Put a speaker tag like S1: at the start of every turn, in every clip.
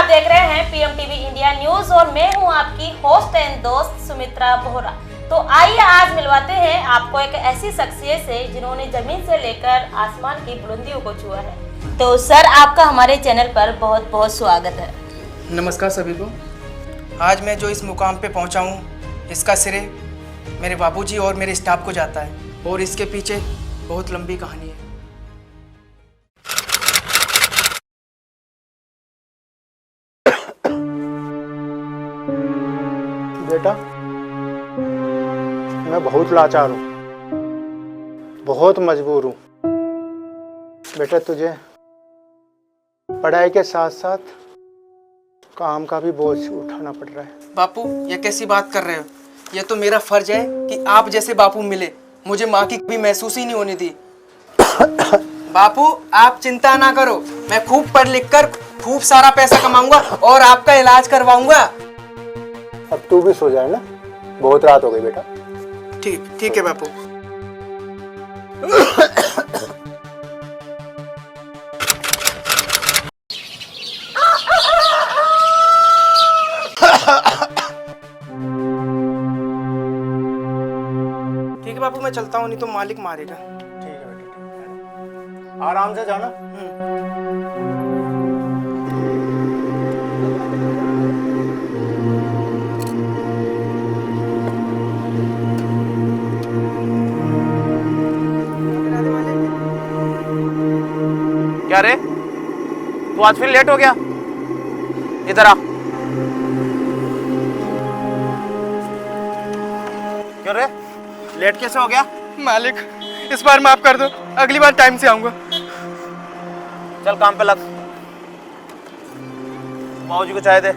S1: देख रहे हैं पीएम टीवी इंडिया न्यूज और मैं हूं आपकी होस्ट एंड दोस्त सुमित्रा बोहरा। तो आइए आज मिलवाते हैं आपको एक ऐसी शख्सियत से जिन्होंने जमीन से लेकर आसमान की बुलंदियों को छुआ है। तो सर आपका हमारे चैनल पर बहुत बहुत स्वागत है।
S2: नमस्कार सभी को। आज मैं जो इस मुकाम पे पहुंचा हूं इसका श्रेय मेरे बाबूजी और मेरे स्टाफ को जाता है और इसके पीछे बहुत लंबी कहानी है।
S3: बेटा मैं बहुत लाचार हूँ, बहुत मजबूर हूँ। बेटा तुझे पढ़ाई के साथ साथ काम का भी बोझ उठाना पड़ रहा है।
S2: बापू ये कैसी बात कर रहे हो? ये तो मेरा फर्ज है कि आप जैसे बापू मिले। मुझे माँ की कभी महसूस ही नहीं होने दी। बापू आप चिंता ना करो, मैं खूब पढ़ लिख कर खूब सारा पैसा कमाऊंगा और आपका इलाज करवाऊंगा।
S3: अब तू भी सो जाए ना, बहुत रात हो गई बेटा।
S2: ठीक है बापू। ठीक है बापू मैं चलता हूँ, नहीं तो मालिक मारेगा।
S3: ठीक है बेटा, ठीक है। आराम से जाना।
S4: क्या रे, तू आज फिर लेट हो गया? इधर आ। क्यों रे, लेट कैसे हो गया?
S2: मालिक इस बार माफ कर दो, अगली बार टाइम से आऊंगा।
S4: चल काम पे लग। बाबूजी को चाय दे।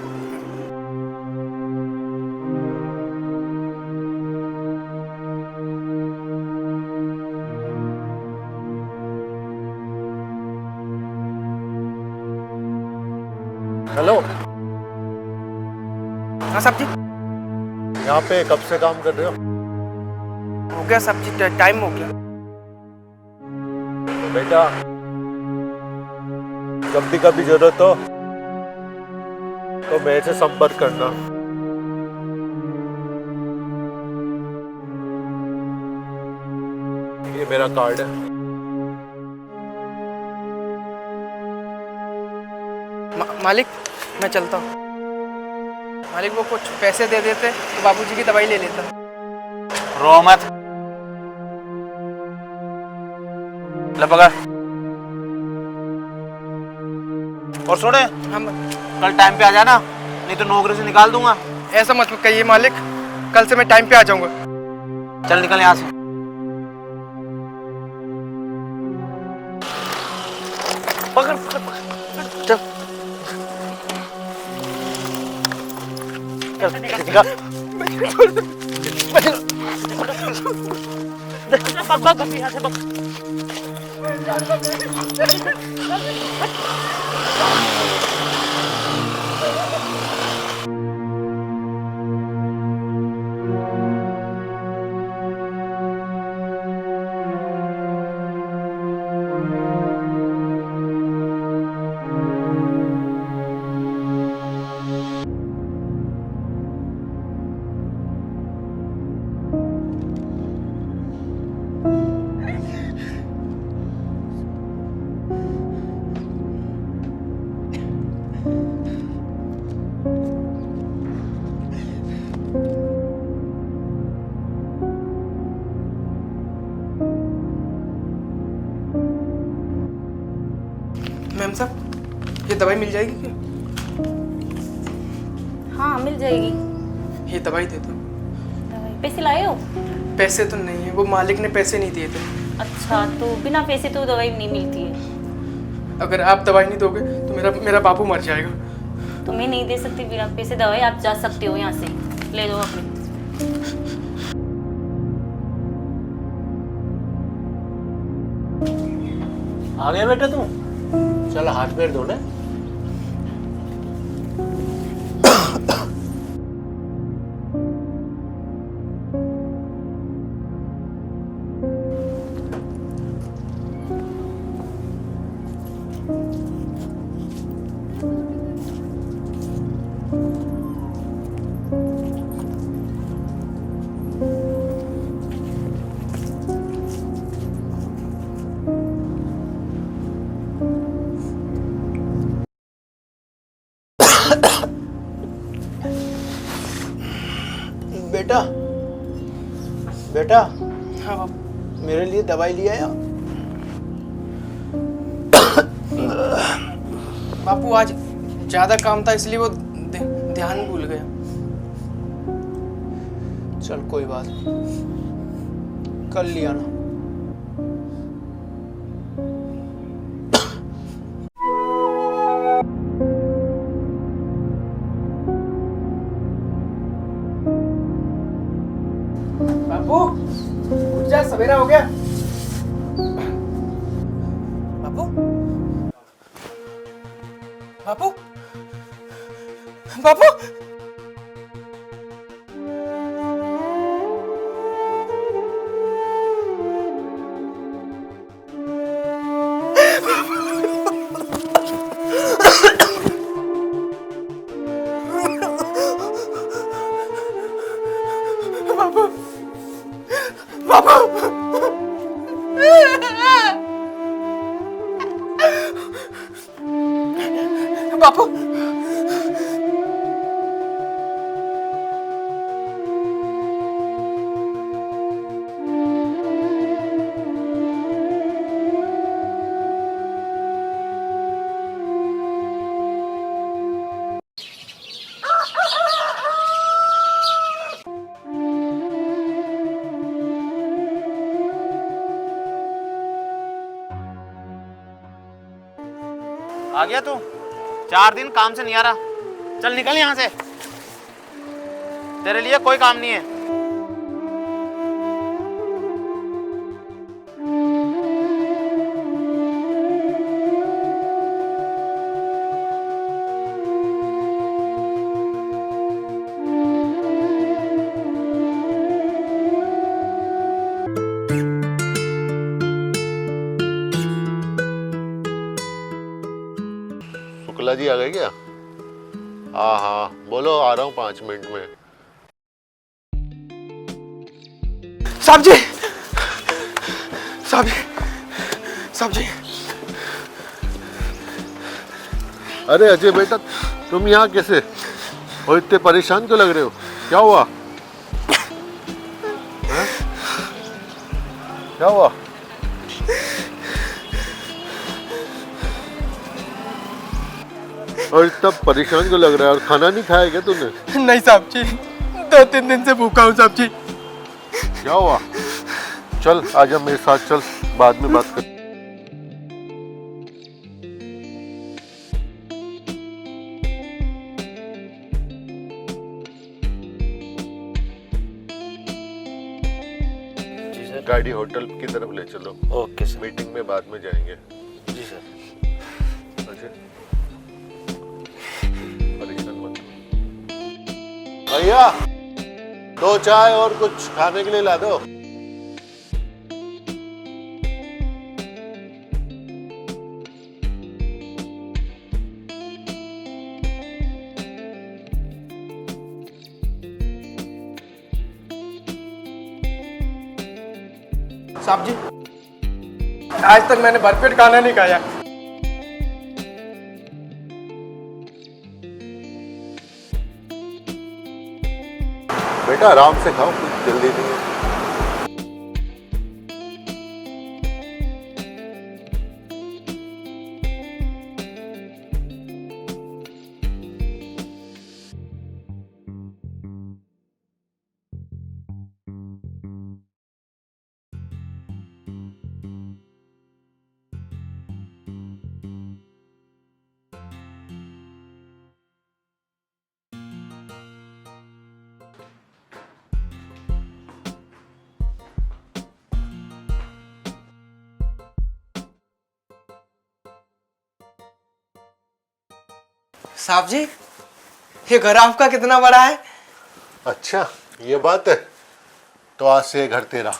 S3: हेलो,
S2: हाँ साहब जी।
S3: यहाँ पे कब से काम कर रहे हो?
S2: हो गया साहब जी, टाइम हो गया।
S3: तो बेटा जब भी कभी जरूरत हो तो मेरे से संपर्क करना। ये मेरा कार्ड है।
S2: मालिक मैं चलता हूँ। मालिक वो कुछ पैसे दे देते तो बाबूजी की दवाई ले लेता।
S4: रो मत। ले पकड़। और सुने,
S2: हम
S4: कल टाइम पे आ जाना, नहीं तो नौकरी से निकाल दूंगा।
S2: ऐसा मत कहिए मालिक, कल से मैं टाइम पे आ जाऊंगा।
S4: चल निकल यहाँ से। पकड़ पकड़ पकड़। चल चल निकल। मैम साहब ये दवाई मिल जाएगी क्या?
S1: हाँ मिल जाएगी।
S2: ये दवाई दे दो।
S1: पैसे लाए हो?
S2: पैसे तो नहीं है, वो मालिक ने पैसे नहीं दिए थे।
S1: अच्छा तो बिना पैसे तो दवाई नहीं मिलती है।
S2: अगर आप दवाई नहीं दोगे तो मेरा बाबू मर जाएगा।
S1: तुम्हें नहीं दे सकती बिना पैसे दवाई। आप जा सकते हो यहाँ से, ले दो अपने।
S3: आ गए बेटा तू? चल हाथ पैर धोने। बेटा, बेटा
S2: हाँ बापू।
S3: मेरे लिए दवाई ले आया?
S2: बापू आज ज्यादा काम था इसलिए वो ध्यान भूल गया।
S3: चल कोई बात नहीं, कल ले आना।
S2: बापू उठ जा, सवेरा हो गया। बापू बापू बापू बापू
S4: आ गया तू? 4 दिन काम से नहीं आ रहा, चल निकल यहाँ से, तेरे लिए कोई काम नहीं है।
S5: शुक्ला जी आ गए क्या? हाँ हाँ बोलो, आ रहा हूँ 5 मिनट में।
S2: साहब जी, साहब जी, साहब जी।
S5: अरे अजय बेटा, तुम यहाँ कैसे? और इतने परेशान क्यों लग रहे हो? क्या हुआ? हैं? क्या हुआ? और इतना परेशान क्यों लग रहा है? और खाना नहीं खाया क्या तूने?
S2: नहीं साहब जी, 2-3 दिन से भूखा हूँ साहब जी।
S5: क्या हुआ? चल आजा मेरे साथ, चल बाद में बात कर। गाड़ी होटल की तरफ ले चलो।
S4: Okay sir.
S5: मीटिंग में बाद में जाएंगे।
S4: जी सर।
S5: अजय परेशान मत हो। भैया 2 चाय और कुछ खाने के लिए ला दो।
S2: साहब जी, आज तक मैंने भरपेट खाना नहीं खाया।
S5: बेटा आराम से खाओ, कुछ जल्दी नहीं है।
S2: साहब जी, ये घर आपका कितना बड़ा है?
S5: अच्छा ये बात है, तो आज से ये घर तेरा।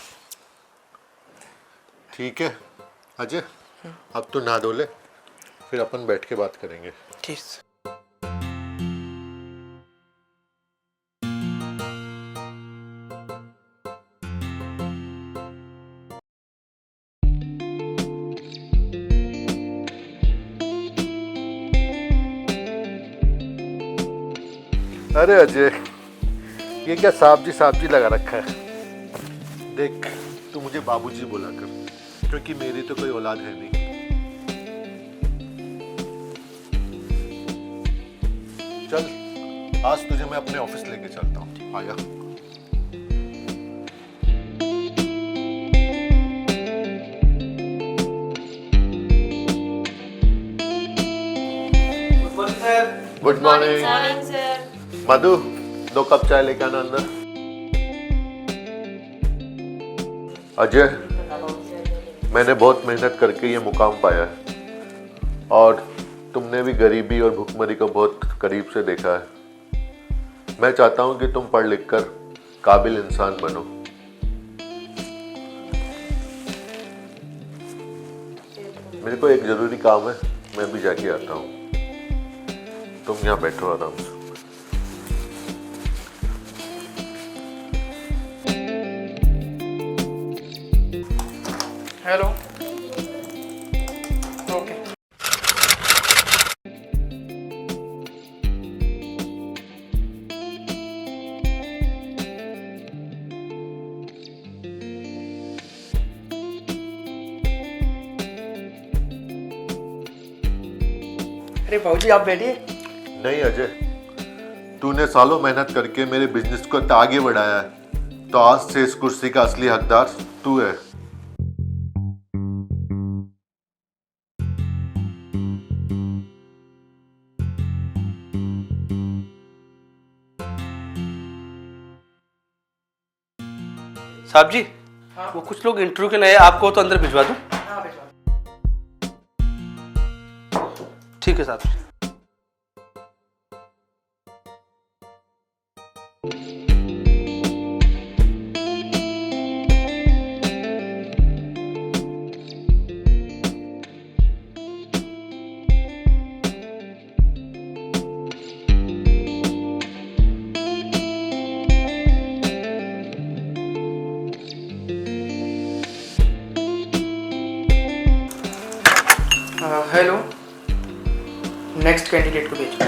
S5: ठीक है अजय, अब तो नहा धो ले, फिर अपन बैठ के बात करेंगे।
S2: ठीक।
S5: अरे अजय, ये क्या साहब जी लगा रखा है। देख, तू मुझे बाबूजी बोला कर, क्योंकि मेरी तो कोई औलाद है नहीं। चल, आज तुझे मैं अपने ऑफिस लेके चलता हूँ। आया। Good morning.
S1: Morning sir.
S5: Madhu, 2 cup चाय लेके आना अंदर। अजय, मैंने बहुत मेहनत करके ये मुकाम पाया है और तुमने भी गरीबी और भुखमरी को बहुत करीब से देखा है। मैं चाहता हूँ कि तुम पढ़ लिख कर काबिल इंसान बनो। मेरे को एक जरूरी काम है, मैं भी जाके आता हूँ। तुम यहाँ बैठो आराम से।
S2: हेलो। ओके। अरे भाऊजी आप बैठिए।
S5: नहीं अजय, तूने सालों मेहनत करके मेरे बिजनेस को आगे बढ़ाया है, तो आज से इस कुर्सी का असली हकदार तू है।
S6: साहब जी, वो कुछ लोग इंटरव्यू के लिए आए, आपको तो अंदर भिजवा दूं?
S2: हाँ भिजवा।
S6: ठीक है साहब जी।
S2: हेलो। नेक्स्ट कैंडिडेट को भेजो।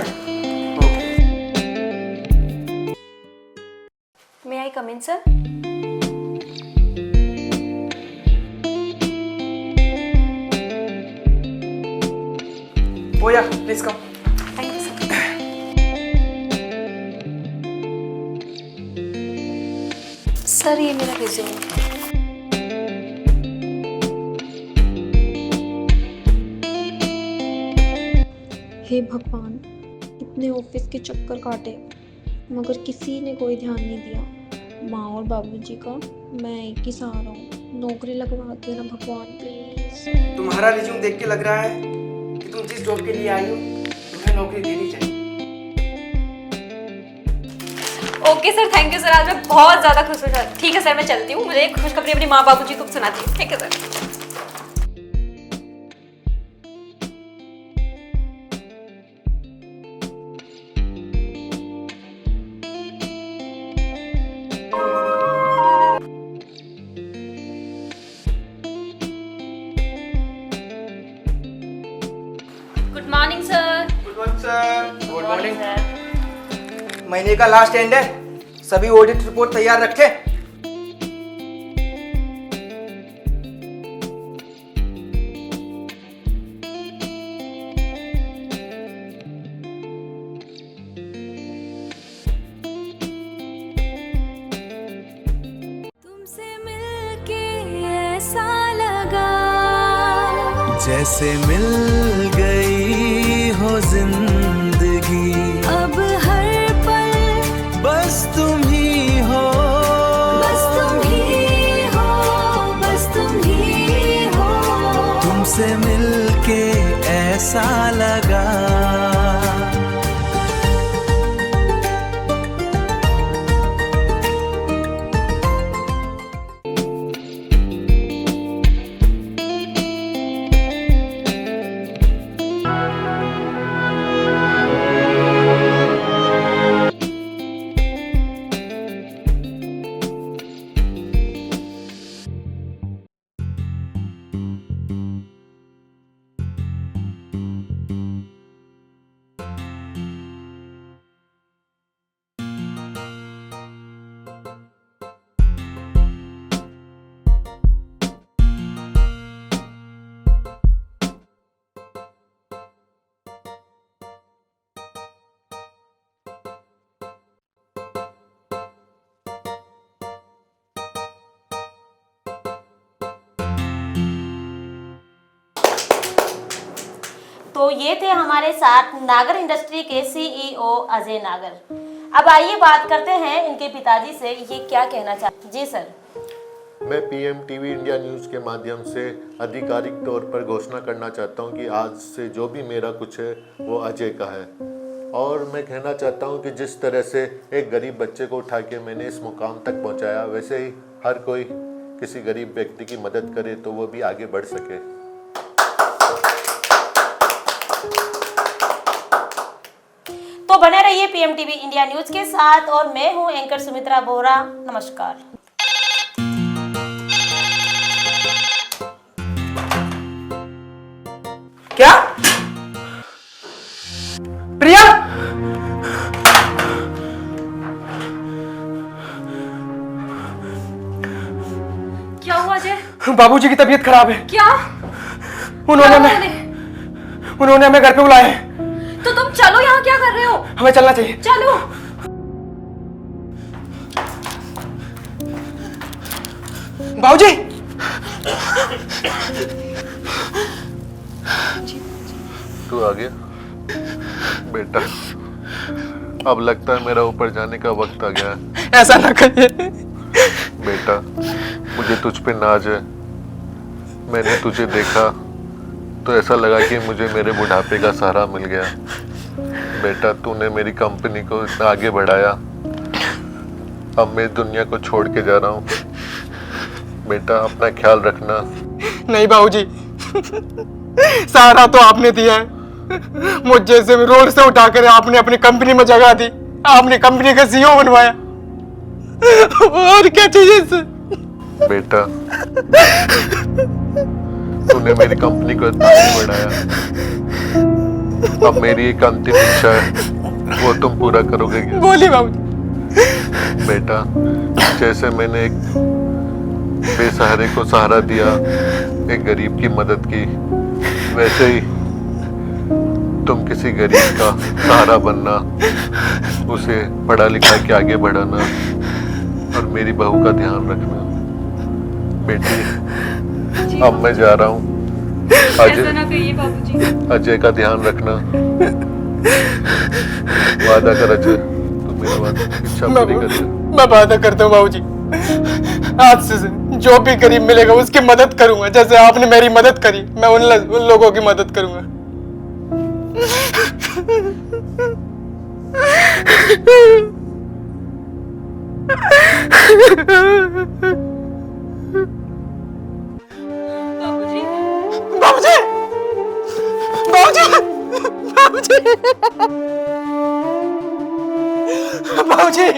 S7: मे आई कम इन सर?
S2: ओया please come.
S7: Thank you sir. Sir ये मेरा रिज्यूम है।
S8: हे भगवान, इतने ऑफिस के चक्कर काटे मगर किसी ने कोई ध्यान नहीं दिया। माँ और बाबूजी का मैं एक ही सहारा हूँ। नौकरी लगवा दे ना भगवान प्लीज।
S2: तुम्हारा रिज्यूम देख के लग रहा है कि तुम जिस जॉब के लिए आई हो तुम्हें नौकरी देनी चाहिए।
S7: Okay sir, thank you sir. आज मैं बहुत ज़्यादा खुश हूँ सर। ठीक है सर, मैं चलती हूँ। मुझे एक खुशखबरी अपनी माँ बाबूजी को सुनाती हूँ। ठीक है sir.
S1: Good morning sir.
S2: Good morning sir. Good morning.
S1: Sir.
S2: महीने का लास्ट एंड है, सभी ऑडिट रिपोर्ट तैयार रखे।
S9: तुमसे मिलके ऐसा लगा
S10: जैसे मिल गई हो जिंदगी।
S9: अब हर पल
S10: बस तुम ही हो,
S9: बस तुम ही हो, बस तुम ही हो।
S10: तुमसे मिलके ऐसा लगा।
S1: तो ये थे हमारे साथ नागर इंडस्ट्री के सीईओ अजय नागर। अब आइए बात करते हैं इनके पिताजी से, ये क्या कहना चाहते। जी सर।
S5: मैं पीएम टीवी इंडिया न्यूज़ के माध्यम से आधिकारिक तौर पर घोषणा करना चाहता हूं कि आज से जो भी मेरा कुछ है वो अजय का है। और मैं कहना चाहता हूं कि जिस तरह से एक गरीब बच्चे को उठा के मैंने इस मुकाम तक पहुंचाया, वैसे ही हर कोई किसी गरीब व्यक्ति की मदद करे तो वो भी आगे बढ़ सके।
S1: तो बने रहिए पीएम टीवी इंडिया न्यूज के साथ और मैं हूं एंकर सुमित्रा बोहरा। नमस्कार।
S2: क्या प्रिया?
S7: क्या हुआ अजय?
S2: बाबूजी की तबीयत खराब है।
S7: क्या?
S2: उन्होंने हमें घर पे बुलाया है।
S7: तो तुम चलो, यहाँ क्या कर रहे हो?
S2: हमें चलना चाहिए।
S7: चलो।
S2: बाबूजी।
S5: तू आ गया बेटा, अब लगता है मेरा ऊपर जाने का वक्त आ गया है।
S2: ऐसा ना करिए
S5: बेटा, मुझे तुझ पे नाज है। मैंने तुझे देखा तो ऐसा लगा कि मुझे मेरे बुढ़ापे का सहारा मिल गया। बेटा, तूने मेरी कंपनी को इतना आगे बढ़ाया, अब मैं दुनिया को छोड़ के जा रहा हूँ। बेटा, अपना ख्याल रखना।
S2: नहीं बाबूजी, सहारा तो आपने दिया है। मुझ जैसे रोड से उठाकर आपने अपनी कंपनी में जगह दी, आपने कंपनी का सीईओ बनवाया। और क्या चाहिए इससे?
S5: बेटा, तूने मेरी कंपनी को इतना आगे बढ़ाया, अब मेरी एक अंतिम इच्छा है, वो तुम पूरा करोगे क्या?
S2: बोलिए बाबूजी।
S5: बेटा, जैसे मैंने एक बेसहारे को सहारा दिया, एक गरीब की मदद की, वैसे ही तुम किसी गरीब का सहारा बनना, उसे पढ़ा लिखा के आगे बढ़ाना और मेरी बहू का ध्यान रखना। बेटी, अब मैं जा रहा हूँ।
S7: ऐसा ना कहिए बाबूजी।
S5: अजय का ध्यान रखना। वादा कर अजय, तू मेरी इच्छा पूरी कर दे।
S2: मैं वादा करता हूँ बाबूजी, आज से जो भी गरीब मिलेगा उसकी मदद करूंगा। जैसे आपने मेरी मदद करी, मैं उन लोगों की मदद करूंगा। बाबूजी, बाबूजी, बाबूजी, बाबूजी, बाबूजी।